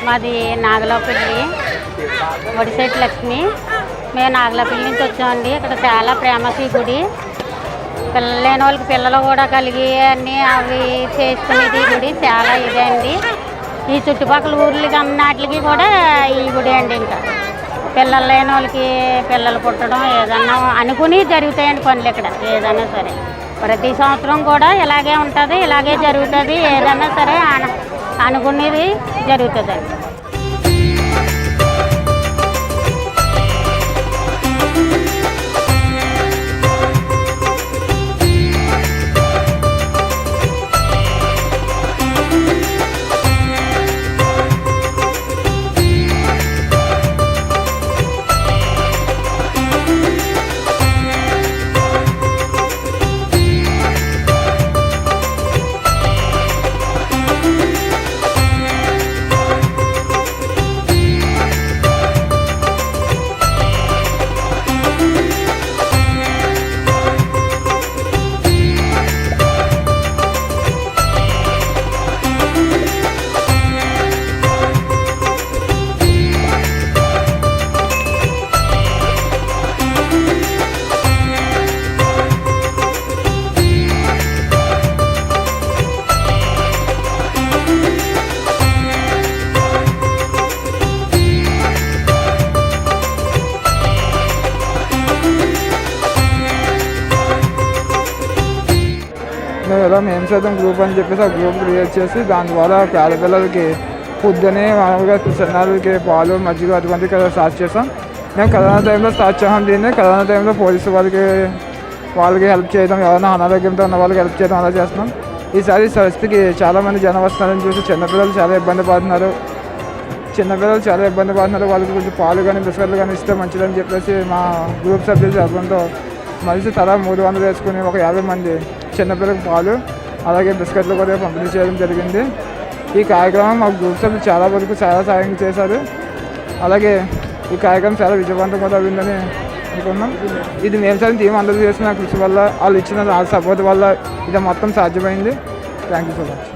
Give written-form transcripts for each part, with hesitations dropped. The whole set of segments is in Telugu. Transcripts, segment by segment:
మాది నాగలపల్లి, ఒడిశెట్టి లక్ష్మి. మేము నాగలపల్లి నుంచి వచ్చామండి. ఇక్కడ చాలా ఫేమస్ ఈ గుడి. పిల్లలు లేని వాళ్ళకి పిల్లలు కూడా కలిగి అన్నీ అవి చేసుకునేది ఈ గుడి చాలా ఇదే అండి. ఈ చుట్టుపక్కల ఊర్లకి అన్నిటికి కూడా ఈ గుడి అండి. ఇంకా పిల్లలు లేని వాళ్ళకి పిల్లలు పుట్టడం ఏదన్నా అనుకుని జరుగుతాయండి పనులు ఇక్కడ. ఏదైనా సరే ప్రతి సంవత్సరం కూడా ఇలాగే ఉంటుంది, ఇలాగే జరుగుతుంది. ఏదైనా సరే అనుకునేది జరుగుతుందండి. మేము ఇలా మేము సైతం గ్రూప్ అని చెప్పేసి ఆ గ్రూప్ క్రియేట్ చేసి దాని ద్వారా పేద పిల్లలకి పొద్దునే మామూలుగా చిన్నారులకి పాలు మజ్జిగ అటువంటి స్టార్ట్ చేసాం. మేము కరోనా టైంలో స్టార్ట్ చేసాం దీన్ని. కరోనా టైంలో పోలీసు వాళ్ళకి హెల్ప్ చేయడం, ఎవరైనా అనారోగ్యంతో ఉన్న వాళ్ళకి హెల్ప్ చేయడం అలా చేస్తున్నాం. ఈసారి సరస్సుకి చాలామంది జనం వస్తున్నారని చూసి చిన్నపిల్లలు చాలా ఇబ్బంది పడుతున్నారు. వాళ్ళకి కొంచెం పాలు కానీ బిస్కెట్లు కానీ ఇస్తే మంచిదని చెప్పేసి మా గ్రూప్ సభ్యులు చెప్పడంతో మనిషి తలా 300 వేసుకుని ఒక 50 మంది చిన్నపిల్లలకు పాలు అలాగే బిస్కెట్లు కూడా పంపిణీ చేయడం జరిగింది. ఈ కార్యక్రమం మా గ్రూప్ సభ్యులు చాలా వరకు చాలా సాయం చేశారు. అలాగే ఈ కార్యక్రమం చాలా విజయవంతం కూడా అయిందని అనుకున్నాం. ఇది మేము సరే టీం అందరూ చేసిన కృషి వల్ల, వాళ్ళు ఇచ్చిన సపోర్ట్ వల్ల ఇది మొత్తం సాధ్యమైంది. Thank you so much.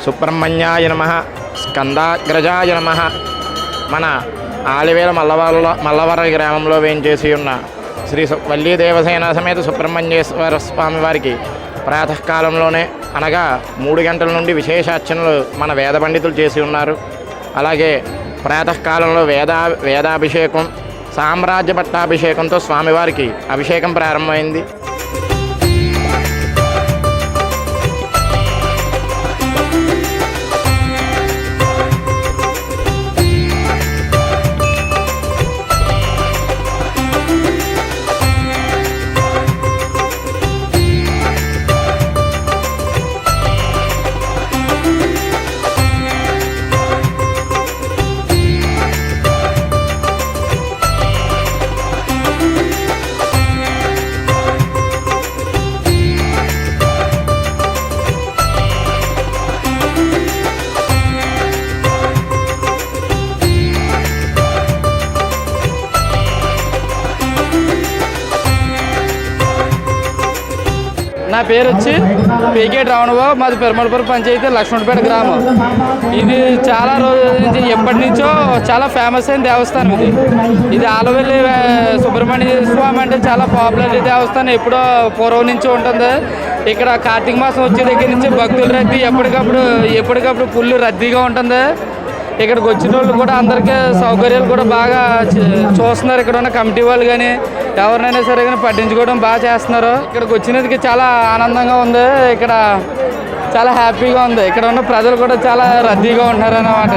సుబ్రహ్మణ్యాయ నమః, స్కందాగ్రజాయ నమః. మన ఆలివేల మల్లవర గ్రామంలో వేంచేసి ఉన్న శ్రీ వల్లీ దేవసేన సమేత సుబ్రహ్మణ్యేశ్వర స్వామి వారికి ప్రాతకాలంలోనే అనగా 3 గంటల నుండి విశేషార్చనలు మన వేద పండితులు చేసి ఉన్నారు. అలాగే ప్రాతకాలంలో వేదాభిషేకం, సామ్రాజ్య పట్టాభిషేకంతో స్వామివారికి అభిషేకం ప్రారంభమైంది. నా పేరు వచ్చి పీకే రావణబాబు, మాది పెరమలపురం పంచాయతీ లక్ష్మణపేట గ్రామం. ఇది చాలా రోజుల నుంచి ఎప్పటి నుంచో చాలా ఫేమస్ అయిన దేవస్థానం. ఇది ఆలవెల్లి సుబ్రహ్మణ్య స్వామి అంటే చాలా పాపులర్ దేవస్థానం. ఎప్పుడో పూర్వం నుంచి ఉంటుంది. ఇక్కడ కార్తీక మాసం వచ్చే దగ్గర నుంచి భక్తుల రద్దీ ఎప్పటికప్పుడు ఫుల్ రద్దీగా ఉంటుంది. ఇక్కడికి వచ్చిన వాళ్ళు కూడా అందరికీ సౌకర్యాలు కూడా బాగా చూస్తున్నారు. ఇక్కడ ఉన్న కమిటీ వాళ్ళు కానీ ఎవరినైనా సరే కానీ పట్టించుకోవడం బాగా చేస్తున్నారు. ఇక్కడికి వచ్చినందుకు చాలా ఆనందంగా ఉంది. ఇక్కడ చాలా హ్యాపీగా ఉంది. ఇక్కడ ఉన్న ప్రజలు కూడా చాలా రద్దీగా ఉంటున్నారు అన్నమాట.